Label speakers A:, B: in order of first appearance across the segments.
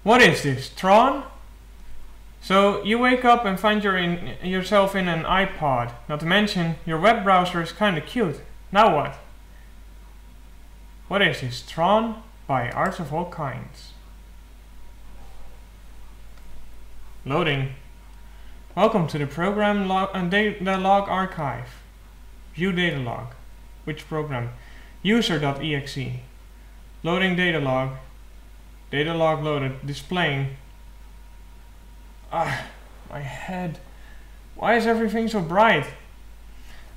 A: What is this, Tron? So you wake up and find yourself in an iPod. Not to mention, your web browser is kinda cute. Now what? What is this, Tron? By Arts of All Kinds. Loading. Welcome to the program data log archive. View data log. Which program? User.exe. Loading data log. Data log loaded. Displaying. Ah, my head. Why is everything so bright?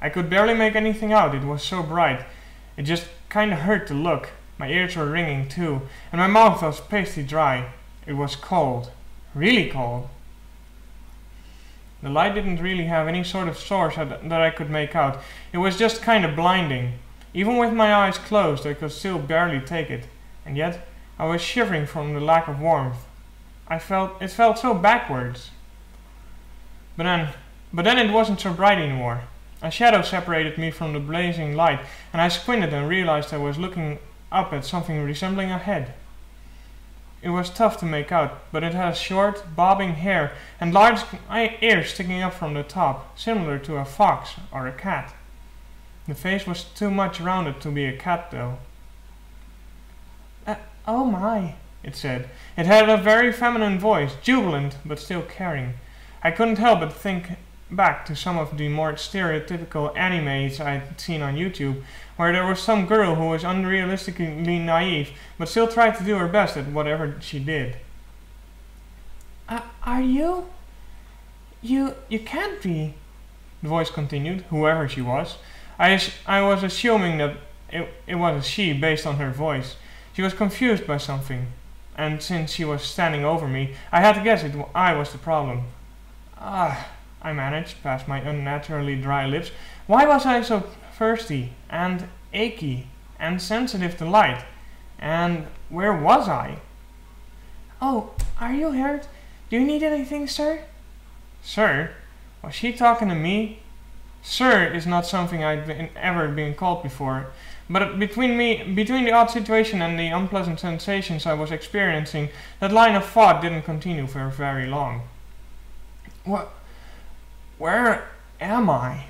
A: I could barely make anything out. It was so bright. It just kinda hurt to look. My ears were ringing too, and my mouth was pasty dry. It was cold. Really cold. The light didn't really have any sort of source that I could make out. It was just kinda blinding. Even with my eyes closed, I could still barely take it. And yet, I was shivering from the lack of warmth. It felt so backwards. But then it wasn't so bright anymore. A shadow separated me from the blazing light, and I squinted and realized I was looking up at something resembling a head. It was tough to make out, but it had short, bobbing hair and large ears sticking up from the top, similar to a fox or a cat. The face was too much rounded to be a cat, though. Oh my, it said. It had a very feminine voice, jubilant but still caring. I couldn't help but think back to some of the more stereotypical animes I'd seen on YouTube, where there was some girl who was unrealistically naive, but still tried to do her best at whatever she did. Are you? You can't be, the voice continued, whoever she was. I was assuming that it was a she based on her voice. She was confused by something, and since she was standing over me, I had to guess I was the problem. I managed, past my unnaturally dry lips. Why was I so thirsty, and achy, and sensitive to light? And where was I? Oh, are you hurt? Do you need anything, sir? Sir? Was she talking to me? Sir is not something I'd ever been called before. But between the odd situation and the unpleasant sensations I was experiencing, that line of thought didn't continue for very long. Where am I?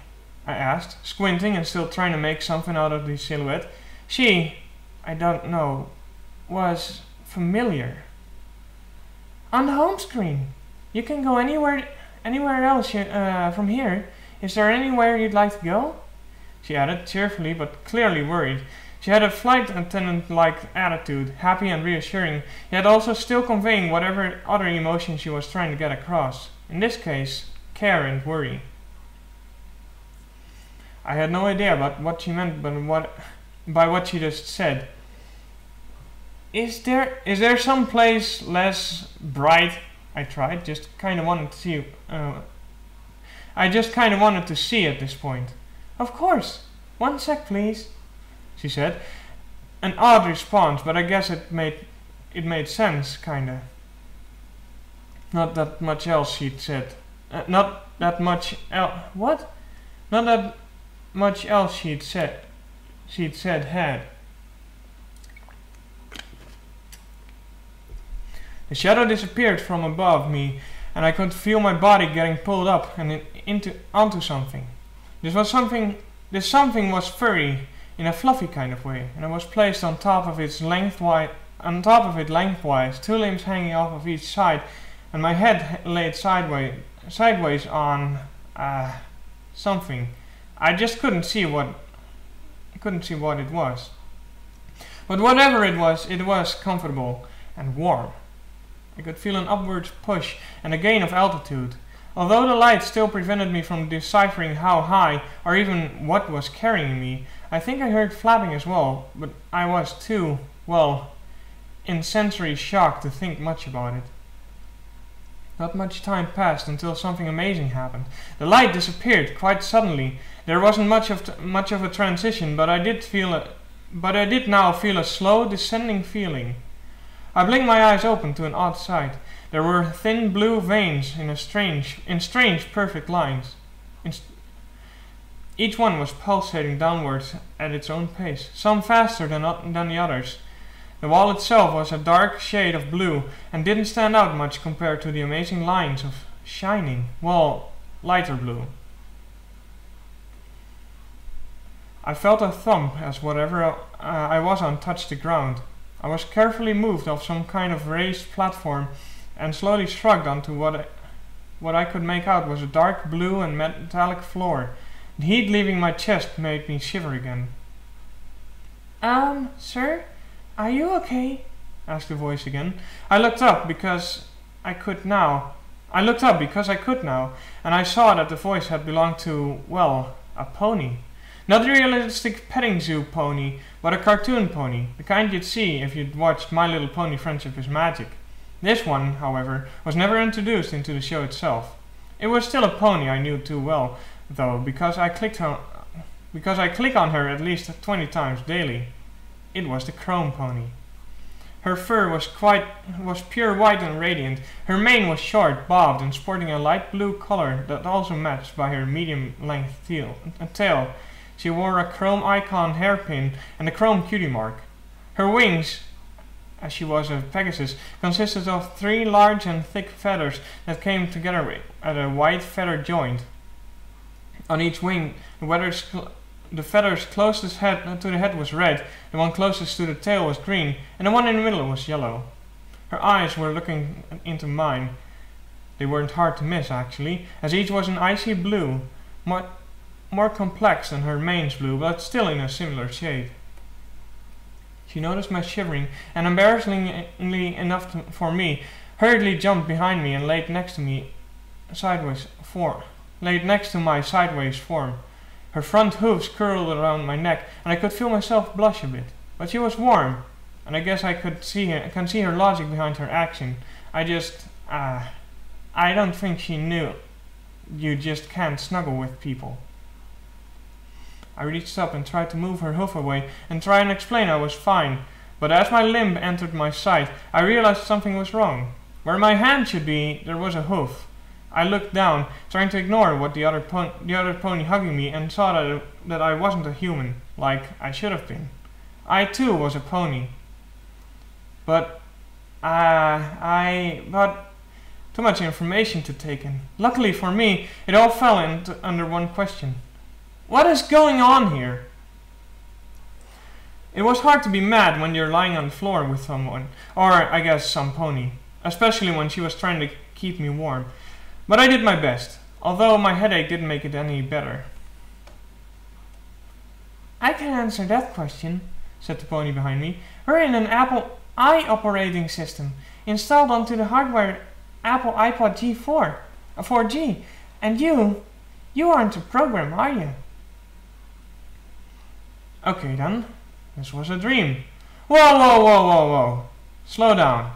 A: I asked, squinting and still trying to make something out of the silhouette. She, I don't know, was familiar. On the home screen. You can go anywhere else from here. Is there anywhere you'd like to go? She added, cheerfully but clearly worried. She had a flight attendant-like attitude, happy and reassuring, yet also still conveying whatever other emotion she was trying to get across. In this case, care and worry. I had no idea about what she meant by what she just said. Is there some place less bright? I tried, just kinda wanted to see. I just kinda wanted to see at this point. Of course. 1 sec, please, she said. An odd response, but I guess it made sense, kinda. Not that much else she'd said. Not that much else she'd said had. The shadow disappeared from above me, and I could feel my body getting pulled up and onto something. This something was furry in a fluffy kind of way, and I was placed on top of it lengthwise, 2 limbs hanging off of each side, and my head laid sideways on something. I just couldn't see what it was. But whatever it was comfortable and warm. I could feel an upwards push and a gain of altitude. Although the light still prevented me from deciphering how high or even what was carrying me, I think I heard flapping as well, but I was too, in sensory shock to think much about it. Not much time passed until something amazing happened. The light disappeared quite suddenly. There wasn't much of a transition, but I did now feel a slow descending feeling. I blinked my eyes open to an odd sight. There were thin blue veins in strange perfect lines. Each one was pulsating downwards at its own pace, some faster than the others. The wall itself was a dark shade of blue and didn't stand out much compared to the amazing lines of shining, well, lighter blue. I felt a thump as whatever I was on touched the ground. I was carefully moved off some kind of raised platform and slowly shrugged onto what I could make out was a dark blue and metallic floor. The heat leaving my chest made me shiver again. Sir? Are you okay? Asked the voice again. I looked up because I could now, and I saw that the voice had belonged to, well, a pony. Not a realistic petting zoo pony, but a cartoon pony, the kind you'd see if you'd watched My Little Pony Friendship is Magic. This one, however, was never introduced into the show itself. It was still a pony I knew too well, though, because I click on her at least 20 times daily. It was the Chrome Pony. Her fur was pure white and radiant. Her mane was short, bobbed, and sporting a light blue color that also matched by her medium-length tail. She wore a chrome icon hairpin and a chrome cutie mark. Her wings, as she was a Pegasus, consisted of 3 large and thick feathers that came together at a white feather joint. On each wing, the feathers closest to the head was red, the one closest to the tail was green, and the one in the middle was yellow. Her eyes were looking into mine. They weren't hard to miss, actually, as each was an icy blue, more complex than her mane's blue, but still in a similar shade. She noticed my shivering, and embarrassingly enough for me, hurriedly jumped behind me and laid next to my sideways form. Her front hooves curled around my neck, and I could feel myself blush a bit. But she was warm, and I guess I can see her logic behind her action. I don't think she knew you just can't snuggle with people. I reached up and tried to move her hoof away and try and explain I was fine, but as my limb entered my sight, I realized something was wrong. Where my hand should be, there was a hoof. I looked down, trying to ignore what the other pony hugging me, and saw that I wasn't a human, like I should have been. I too was a pony. But too much information to take in. Luckily for me, it all fell under one question. What is going on here? It was hard to be mad when you're lying on the floor with someone, or I guess some pony, especially when she was trying to keep me warm. But I did my best, although my headache didn't make it any better. I can answer that question, said the pony behind me. We're in an Apple operating system, installed onto the hardware Apple iPod G4, 4G, and you aren't a program, are you? Okay then, this was a dream. Whoa. Slow down,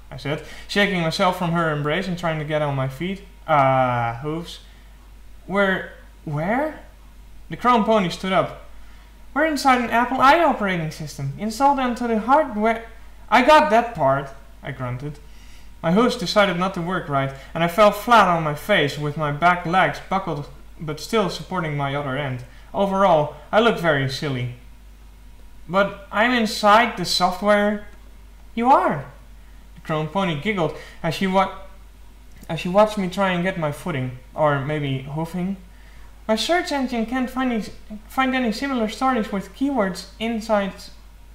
A: I said, shaking myself from her embrace and trying to get on my feet. Hooves. Where? The Chrome Pony stood up. We're inside an Apple operating system, installed onto the hardware. I got that part, I grunted. My hooves decided not to work right, and I fell flat on my face with my back legs buckled but still supporting my other end. Overall, I looked very silly. But I'm inside the software? You are. The Chrome Pony giggled as she watched me try and get my footing, or maybe hoofing. My search engine can't find any similar stories with keywords inside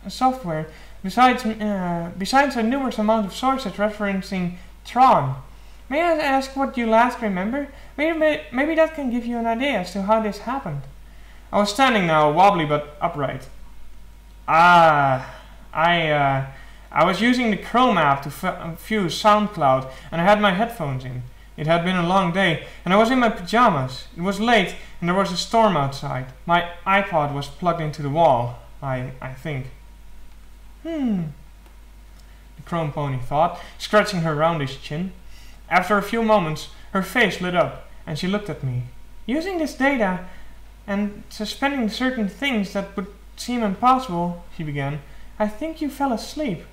A: software, besides a numerous amount of sources referencing Tron. May I ask what you last remember? Maybe that can give you an idea as to how this happened. I was standing now, wobbly but upright. I was using the Chrome app to fuse SoundCloud, and I had my headphones in. It had been a long day, and I was in my pajamas. It was late, and there was a storm outside. My iPod was plugged into the wall, I think. The Chrome Pony thought, scratching her roundish chin. After a few moments, her face lit up, and she looked at me. Using this data, and suspending certain things that would seem impossible, she began, I think you fell asleep.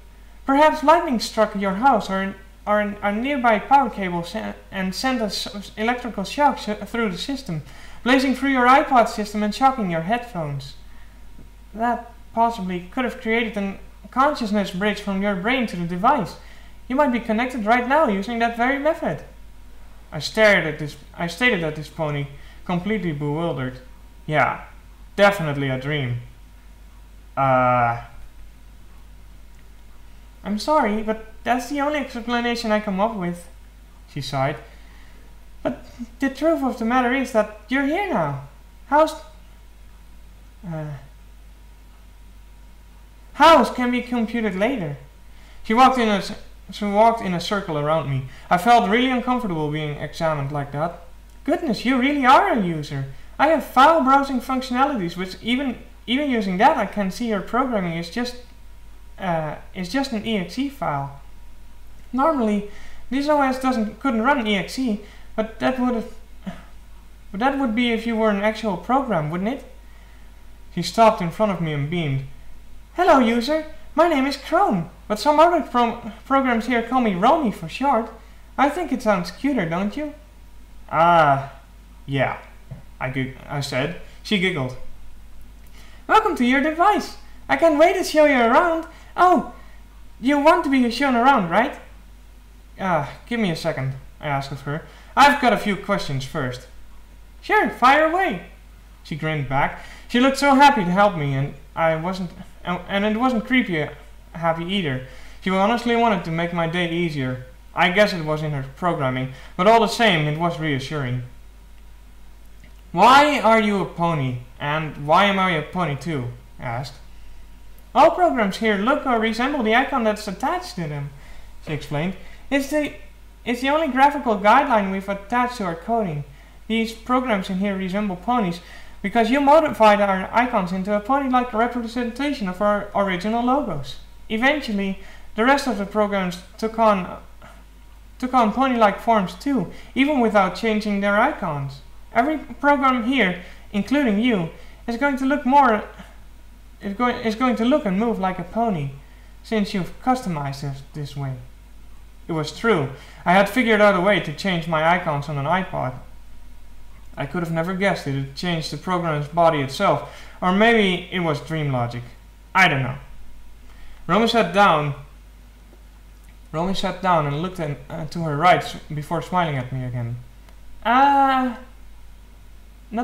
A: Perhaps lightning struck your house or a nearby power cable and sent an electrical shock through the system, blazing through your iPod system and shocking your headphones. That possibly could have created an consciousness bridge from your brain to the device. You might be connected right now using that very method. I stared at this pony, completely bewildered. Yeah, definitely a dream. I'm sorry, but that's the only explanation I come up with, she sighed. But the truth of the matter is that you're here now. House can be computed later. She walked in a circle around me. I felt really uncomfortable being examined like that. Goodness, you really are a user. I have file browsing functionalities, which even using that I can see your programming is just an exe file. Normally, this OS couldn't run exe, but that would be if you were an actual program, wouldn't it? He stopped in front of me and beamed. Hello, user. My name is Tron, but some other programs here call me Romy for short. I think it sounds cuter, don't you? Yeah, I said. She giggled. Welcome to your device. I can't wait to show you around. Oh, you want to be shown around, right? Give me a second, I asked of her. I've got a few questions first. Sure, fire away. She grinned back. She looked so happy to help me, and it wasn't creepy happy either. She honestly wanted to make my day easier. I guess it was in her programming, but all the same, it was reassuring. Why are you a pony? And why am I a pony too? I asked. All programs here look or resemble the icon that's attached to them, she explained. It's the only graphical guideline we've attached to our coding. These programs in here resemble ponies because you modified our icons into a pony-like representation of our original logos. Eventually, the rest of the programs took on pony-like forms too, even without changing their icons. Every program here, including you, is going to look and move like a pony, since you've customized it this way. It was true. I had figured out a way to change my icons on an iPod. I could have never guessed it would change the program's body itself, or maybe it was dream logic. I don't know. Romy sat down and looked to her right before smiling at me again. Not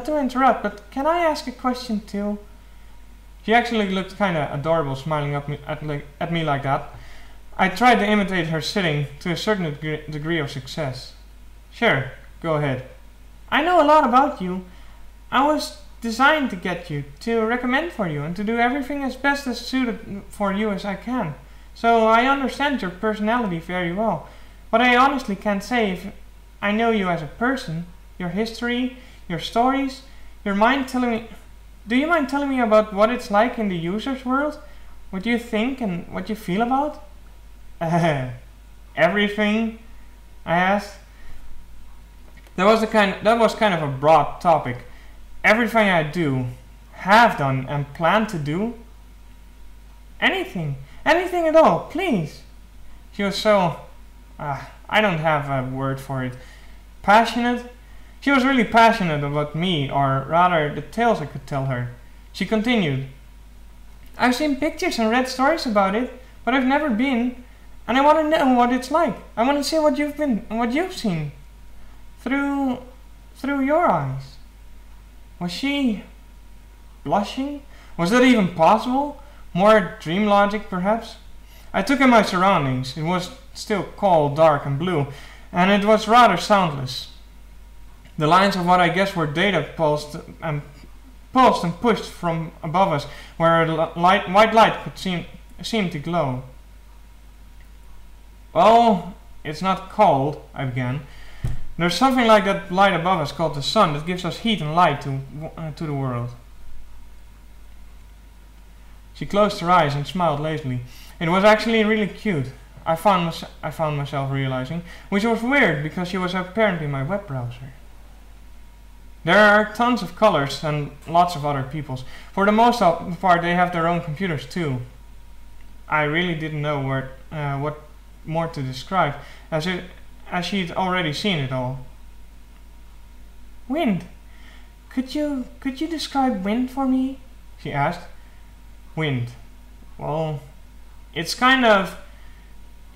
A: to interrupt, but can I ask a question too? She actually looked kinda adorable, smiling at me like that. I tried to imitate her sitting to a certain degree of success. Sure, go ahead. I know a lot about you. I was designed to get you, to recommend for you, and to do everything as best as suited for you as I can. So I understand your personality very well, but I honestly can't say if I know you as a person, your history, your stories, do you mind telling me about what it's like in the user's world? What you think and what you feel about? Everything? I asked. That was kind of a broad topic. Everything I do, have done, and plan to do? Anything at all, please. She was so, I don't have a word for it, passionate. She was really passionate about me, or rather the tales I could tell her. She continued, I've seen pictures and read stories about it, but I've never been, and I want to know what it's like. I want to see what you've been and what you've seen through your eyes. Was she blushing? Was that even possible? More dream logic, perhaps? I took in my surroundings. It was still cold, dark, and blue, and it was rather soundless. The lines of what I guess were data pulsed and pushed from above us, where a white light could seem to glow. Well, it's not cold, I began. There's something like that light above us called the sun that gives us heat and light to the world. She closed her eyes and smiled lazily. It was actually really cute, I found myself realizing, which was weird because she was apparently my web browser. There are tons of colors and lots of other people's. For the most part, they have their own computers too. I really didn't know what more to describe, as she'd already seen it all. Wind. Could you describe wind for me? She asked. Wind. Well, It's kind of...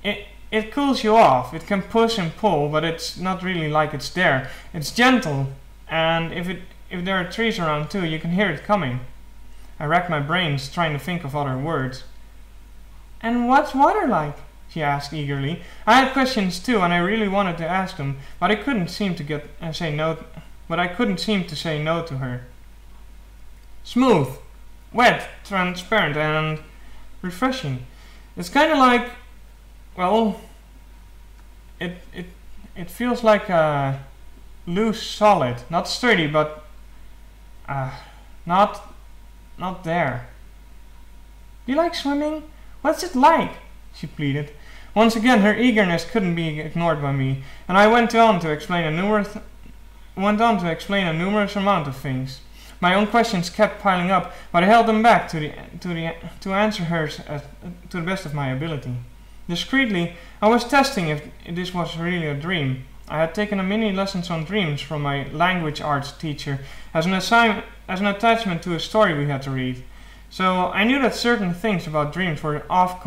A: It cools you off. It can push and pull, but it's not really like it's there. It's gentle, and if there are trees around too, you can hear it coming. I racked my brains trying to think of other words. And what's water like? She asked eagerly. I had questions too, and I really wanted to ask them, but I couldn't seem to say no to her. Smooth, wet, transparent, and refreshing. It's kind of like, well, it feels like a loose solid, not sturdy, but not there. Do you like swimming? What's it like? She pleaded. Once again, her eagerness couldn't be ignored by me, and I went on to explain a numerous amount of things. My own questions kept piling up, but I held them back to answer hers to the best of my ability. Discreetly, I was testing if this was really a dream. I had taken a mini lessons on dreams from my language arts teacher as an attachment to a story we had to read. So I knew that certain things about dreams were off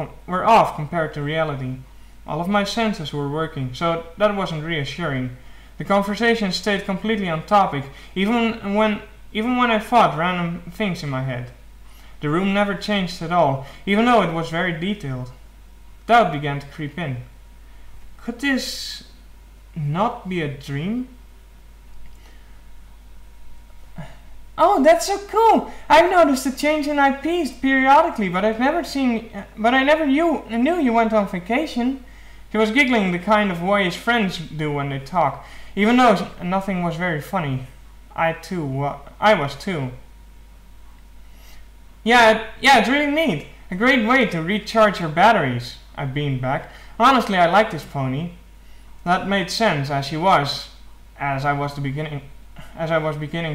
A: compared to reality. All of my senses were working, so that wasn't reassuring. The conversation stayed completely on topic, even when I thought random things in my head. The room never changed at all, even though it was very detailed. Doubt began to creep in. Could this not be a dream? Oh, that's so cool! I've noticed a change in IPs periodically, but I never knew you went on vacation. She was giggling the kind of way his friends do when they talk, even though nothing was very funny. I was too. Yeah, it's really neat. A great way to recharge your batteries. I beamed back. Honestly, I like this pony. That made sense, as I was beginning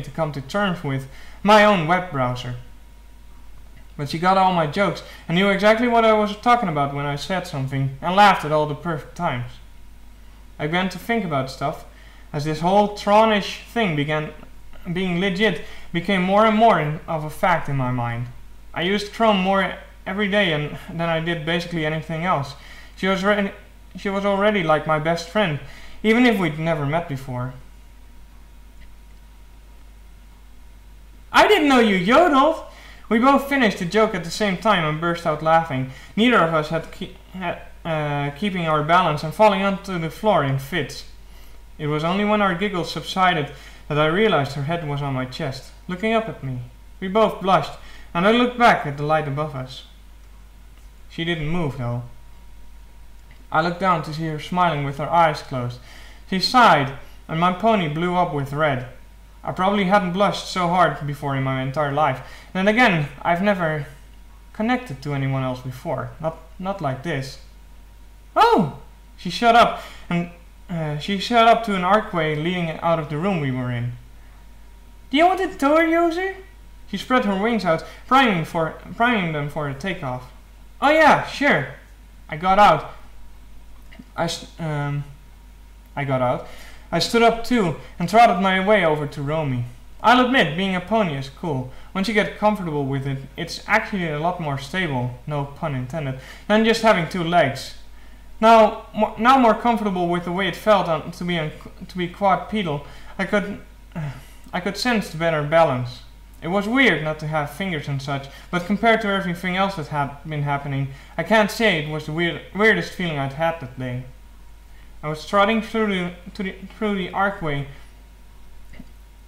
A: to come to terms with my own web browser. But she got all my jokes and knew exactly what I was talking about when I said something, and laughed at all the perfect times. I began to think about stuff, as this whole Tron-ish thing being legit became more and more of a fact in my mind. I used Chrome more every day than I did basically anything else. She was already like my best friend, even if we'd never met before. I didn't know you yodeled! We both finished the joke at the same time and burst out laughing. Neither of us had keeping our balance and falling onto the floor in fits. It was only when our giggles subsided that I realized her head was on my chest, looking up at me. We both blushed, and I looked back at the light above us. She didn't move, though. I looked down to see her smiling with her eyes closed. She sighed, and my pony blew up with red. I probably hadn't blushed so hard before in my entire life. And again, I've never connected to anyone else before. Not like this. Oh! She shut up to an archway leading out of the room we were in. Do you want a tour, user? She spread her wings out, priming them for a takeoff. Oh yeah, sure. I got out. I stood up too and trotted my way over to Romy. I'll admit, being a pony is cool. Once you get comfortable with it, it's actually a lot more stable, no pun intended, than just having two legs. Now more comfortable with the way it felt to be quadrupedal, I could sense the better balance. It was weird not to have fingers and such, but compared to everything else that had been happening, I can't say it was the weirdest feeling I'd had that day. I was trotting through the archway,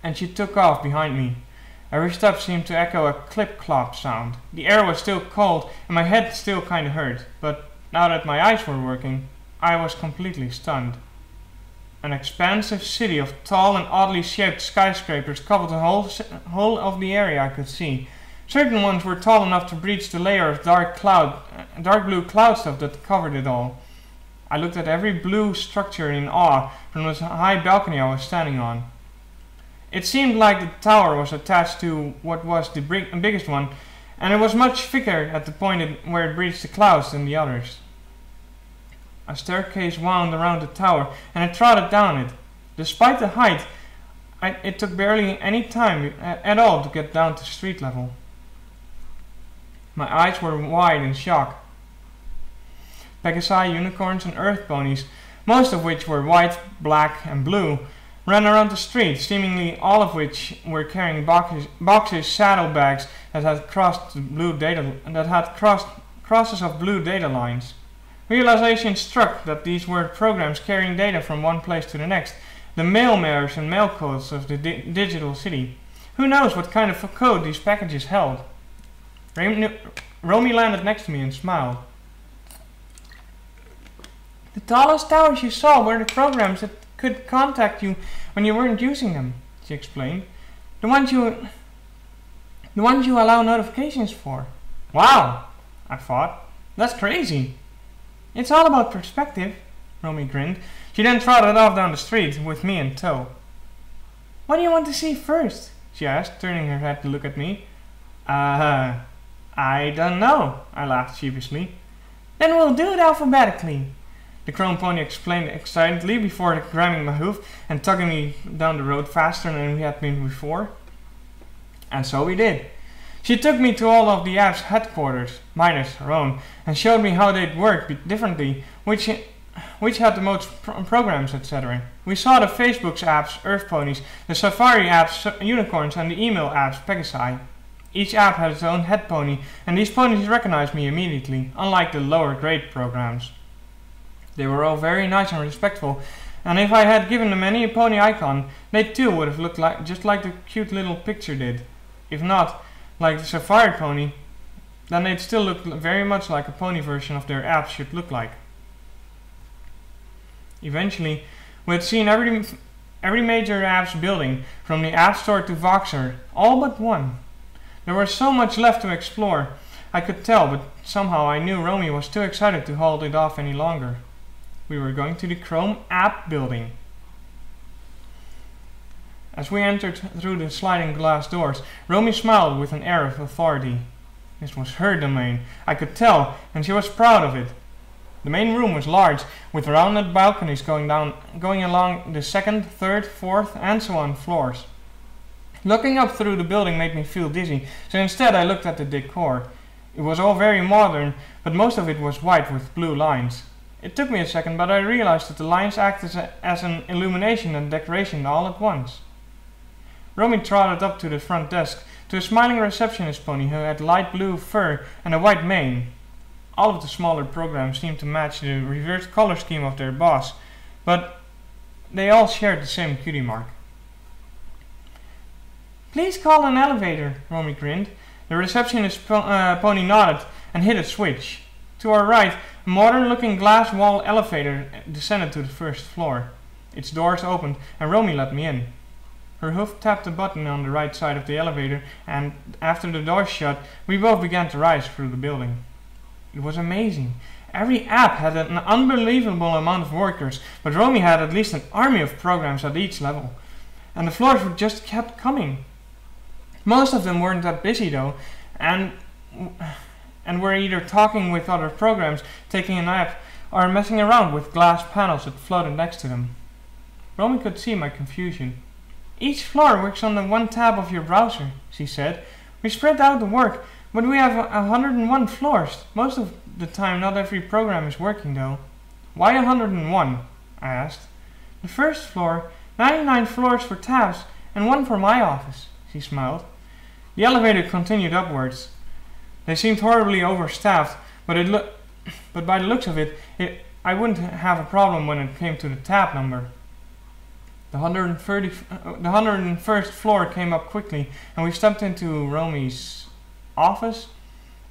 A: and she took off behind me. Every step seemed to echo a clip-clop sound. The air was still cold, and my head still kinda hurt, but now that my eyes were working, I was completely stunned. An expansive city of tall and oddly shaped skyscrapers covered the whole of the area I could see. Certain ones were tall enough to breach the layer of dark blue cloud stuff that covered it all. I looked at every blue structure in awe from the high balcony I was standing on. It seemed like the tower was attached to what was the biggest one, and it was much thicker at the point where it breached the clouds than the others. A staircase wound around the tower, and I trotted down it. Despite the height, it took barely any time at all to get down to street level. My eyes were wide in shock. Pegasi, unicorns, and earth ponies, most of which were white, black, and blue, ran around the street, seemingly all of which were carrying boxes, saddlebags that had crosses of blue data lines. Realization struck that these were programs carrying data from one place to the next, the mail mares and mail codes of the digital city. Who knows what kind of code these packages held? Romy landed next to me and smiled. The tallest towers you saw were the programs that could contact you when you weren't using them, she explained. The ones you allow notifications for. Wow, I thought. That's crazy. It's all about perspective, Romy grinned. She then trotted off down the street with me in tow. What do you want to see first? She asked, turning her head to look at me. I don't know, I laughed sheepishly. Then we'll do it alphabetically, the chrome pony explained excitedly before grabbing my hoof and tugging me down the road faster than we had been before. And so we did. She took me to all of the app's headquarters, minus her own, and showed me how they'd work differently, which had the most programs, etc. We saw the Facebook's apps, Earth Ponies, the Safari apps, Unicorns, and the email apps, Pegasi. Each app had its own head pony, and these ponies recognized me immediately, unlike the lower grade programs. They were all very nice and respectful, and if I had given them any pony icon, they too would have looked just like the cute little picture did. If not like the Safari pony, then they'd still look very much like a pony version of their app should look like. Eventually, we had seen every major app's building, from the App Store to Voxer, all but one. There was so much left to explore, I could tell, but somehow I knew Romy was too excited to hold it off any longer. We were going to the Chrome App Building. As we entered through the sliding glass doors, Romy smiled with an air of authority. This was her domain, I could tell, and she was proud of it. The main room was large, with rounded balconies going along the second, third, fourth, and so on floors. Looking up through the building made me feel dizzy, so instead I looked at the decor. It was all very modern, but most of it was white with blue lines. It took me a second, but I realized that the lines acted as an illumination and decoration all at once. Romy trotted up to the front desk, to a smiling receptionist pony who had light blue fur and a white mane. All of the smaller programs seemed to match the reversed color scheme of their boss, but they all shared the same cutie mark. Please call an elevator, Romy grinned. The receptionist pony nodded and hit a switch. To our right, a modern-looking glass wall elevator descended to the first floor. Its doors opened, and Romy let me in. Her hoof tapped a button on the right side of the elevator, and after the doors shut, we both began to rise through the building. It was amazing. Every app had an unbelievable amount of workers, but Romy had at least an army of programs at each level. And the floors just kept coming. Most of them weren't that busy though, and were either talking with other programs, taking a nap, or messing around with glass panels that floated next to them. Romy could see my confusion. Each floor works on the one tab of your browser, she said. We spread out the work, but we have 101 floors. Most of the time not every program is working though. Why 101? I asked. The first floor, 99 floors for tabs, and one for my office, she smiled. The elevator continued upwards. They seemed horribly overstaffed, but by the looks of it, I wouldn't have a problem when it came to the tab number. The 101st floor came up quickly, and we stepped into Romy's office.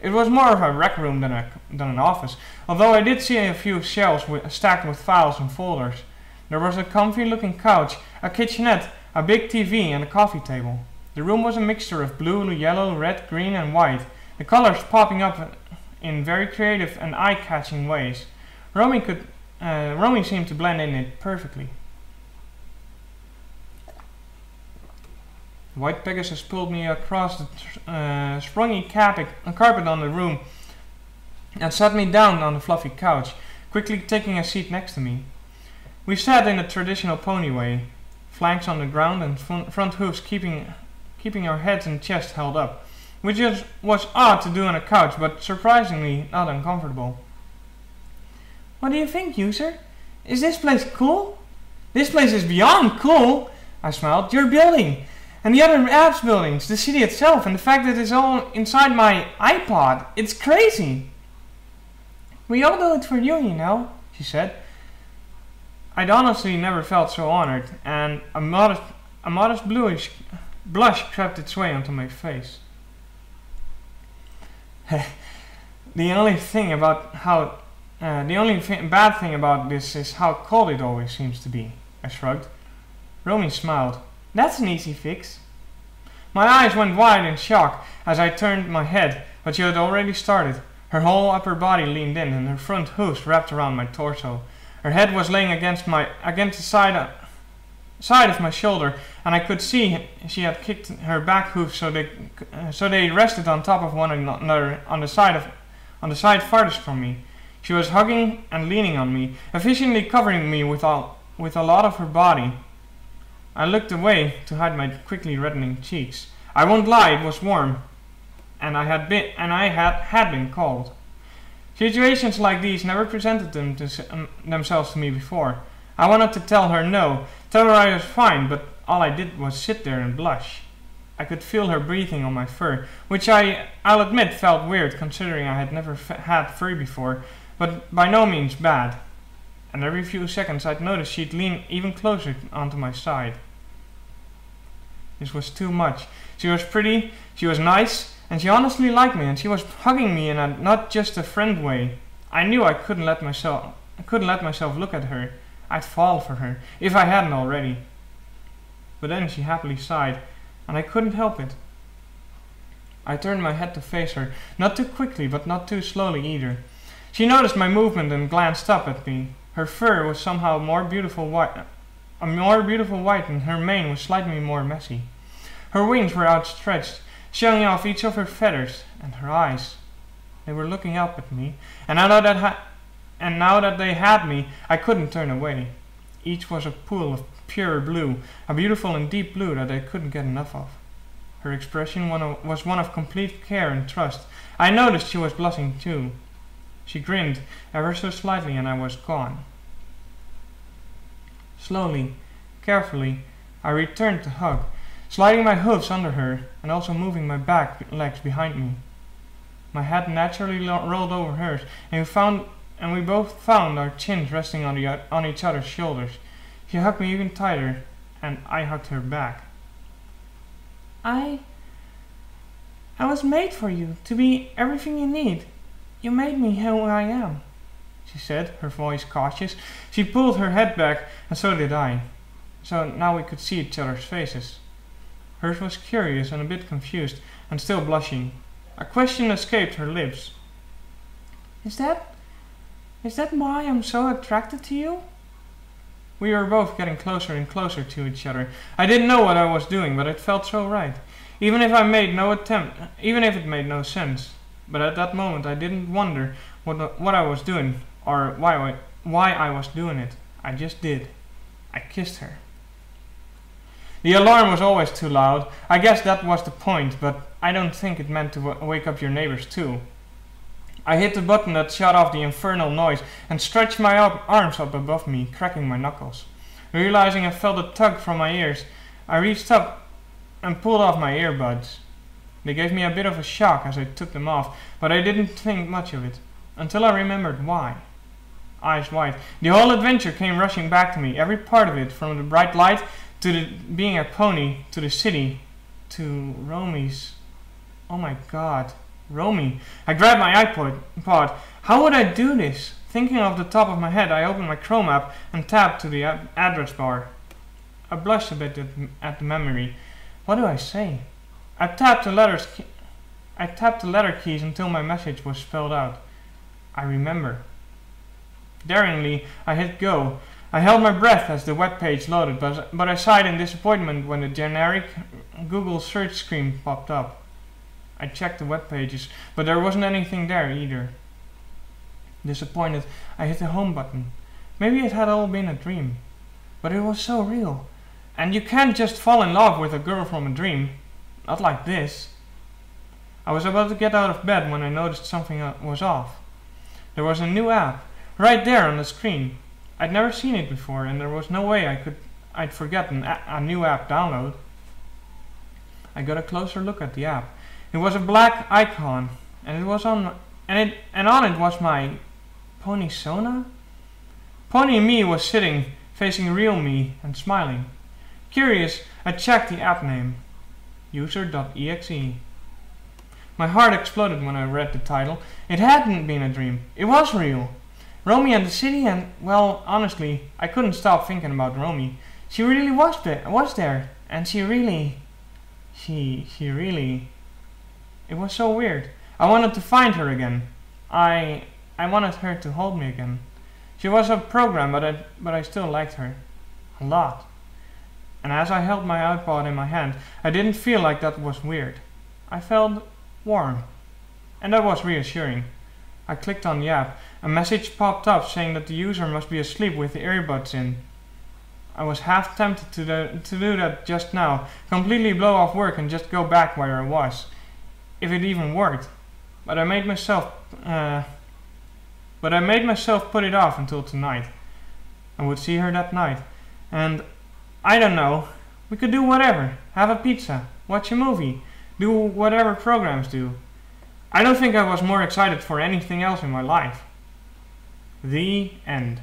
A: It was more of a rec room than an office, although I did see a few shelves stacked with files and folders. There was a comfy-looking couch, a kitchenette, a big TV, and a coffee table. The room was a mixture of blue, yellow, red, green, and white, the colors popping up in very creative and eye-catching ways. Romy seemed to blend in it perfectly. The white Pegasus pulled me across the springy carpet on the room and sat me down on the fluffy couch, quickly taking a seat next to me. We sat in a traditional pony way, flanks on the ground and front hooves keeping our heads and chest held up, which was odd to do on a couch, but surprisingly not uncomfortable. What do you think, user? Is this place cool? This place is beyond cool, I smiled. Your building, and the other apps buildings, the city itself, and the fact that it's all inside my iPod. It's crazy. We all do it for you, you know, she said. I'd honestly never felt so honored, and a modest bluish blush crept its way onto my face. The only bad thing about this is how cold it always seems to be, I shrugged. Romy smiled. That's an easy fix. My eyes went wide in shock as I turned my head, but she had already started. Her whole upper body leaned in, and her front hoofs wrapped around my torso. Her head was laying against the side of my shoulder, and I could see she had kicked her back hoofs so they rested on top of one another on the side farthest from me. She was hugging and leaning on me, efficiently covering me with a lot of her body. I looked away to hide my quickly reddening cheeks. I won't lie, it was warm, and I had been cold. Situations like these never presented themselves to me before. I wanted to tell her no, tell her I was fine, but all I did was sit there and blush. I could feel her breathing on my fur, which I'll admit felt weird considering I had never had fur before, but by no means bad. And every few seconds I'd notice she'd lean even closer onto my side. This was too much. She was pretty, she was nice, and she honestly liked me, and she was hugging me in a not just a friend way. I knew I couldn't let myself look at her. I'd fall for her, if I hadn't already. But then she happily sighed, and I couldn't help it. I turned my head to face her, not too quickly, but not too slowly either. She noticed my movement and glanced up at me. Her fur was somehow more beautiful white, and her mane was slightly more messy. Her wings were outstretched, showing off each of her feathers, and her eyes. They were looking up at me, and now that they had me, I couldn't turn away. Each was a pool of pure blue, a beautiful and deep blue that I couldn't get enough of. Her expression was one of complete care and trust. I noticed she was blushing too. She grinned ever so slightly, and I was gone. Slowly, carefully, I returned to hug, sliding my hoofs under her and also moving my back legs behind me. My head naturally rolled over hers, and we both found our chins resting on each other's shoulders. She hugged me even tighter, and I hugged her back. I was made for you, to be everything you need. You made me who I am, she said, her voice cautious. She pulled her head back, and so did I. So now we could see each other's faces. Hers was curious and a bit confused, and still blushing. A question escaped her lips. Is that why I'm so attracted to you? We were both getting closer and closer to each other. I didn't know what I was doing, but it felt so right. Even if it made no sense. But at that moment I didn't wonder what I was doing, or why I was doing it. I just did. I kissed her. The alarm was always too loud. I guess that was the point, but I don't think it meant to wake up your neighbors too. I hit the button that shut off the infernal noise and stretched my arms up above me, cracking my knuckles. Realizing I felt a tug from my ears, I reached up and pulled off my earbuds. They gave me a bit of a shock as I took them off, but I didn't think much of it, until I remembered why. Eyes wide, the whole adventure came rushing back to me, every part of it, from the bright light to being a pony, to the city, to Romy's. Oh my god, Romy. I grabbed my iPod. How would I do this? Thinking off the top of my head, I opened my Chrome app and tapped to the address bar. I blushed a bit at the memory. What do I say? I tapped the letter keys until my message was spelled out. I remember. Daringly, I hit go. I held my breath as the web page loaded, but I sighed in disappointment when the generic Google search screen popped up. I checked the web pages, but there wasn't anything there either. Disappointed, I hit the home button. Maybe it had all been a dream, but it was so real. And you can't just fall in love with a girl from a dream. Not like this. I was about to get out of bed when I noticed something was off. There was a new app, right there on the screen. I'd never seen it before, and there was no way I'd forget a new app download. I got a closer look at the app. It was a black icon, and it was on it was my Pony Sona? Pony me was sitting, facing real me, and smiling. Curious, I checked the app name. User.exe. My heart exploded when I read the title. It hadn't been a dream. It was real. Romy and the city, and, well, honestly, I couldn't stop thinking about Romy. She really was there, and she really... It was so weird. I wanted to find her again. I wanted her to hold me again. She was a program, but I still liked her. A lot. And as I held my iPod in my hand, I didn't feel like that was weird. I felt warm. And that was reassuring. I clicked on the app. A message popped up saying that the user must be asleep with the earbuds in. I was half tempted to do that just now, completely blow off work and just go back where I was. If it even worked. But I made myself put it off until tonight. I would see her that night. And I don't know. We could do whatever. Have a pizza. Watch a movie. Do whatever programs do. I don't think I was more excited for anything else in my life. The end.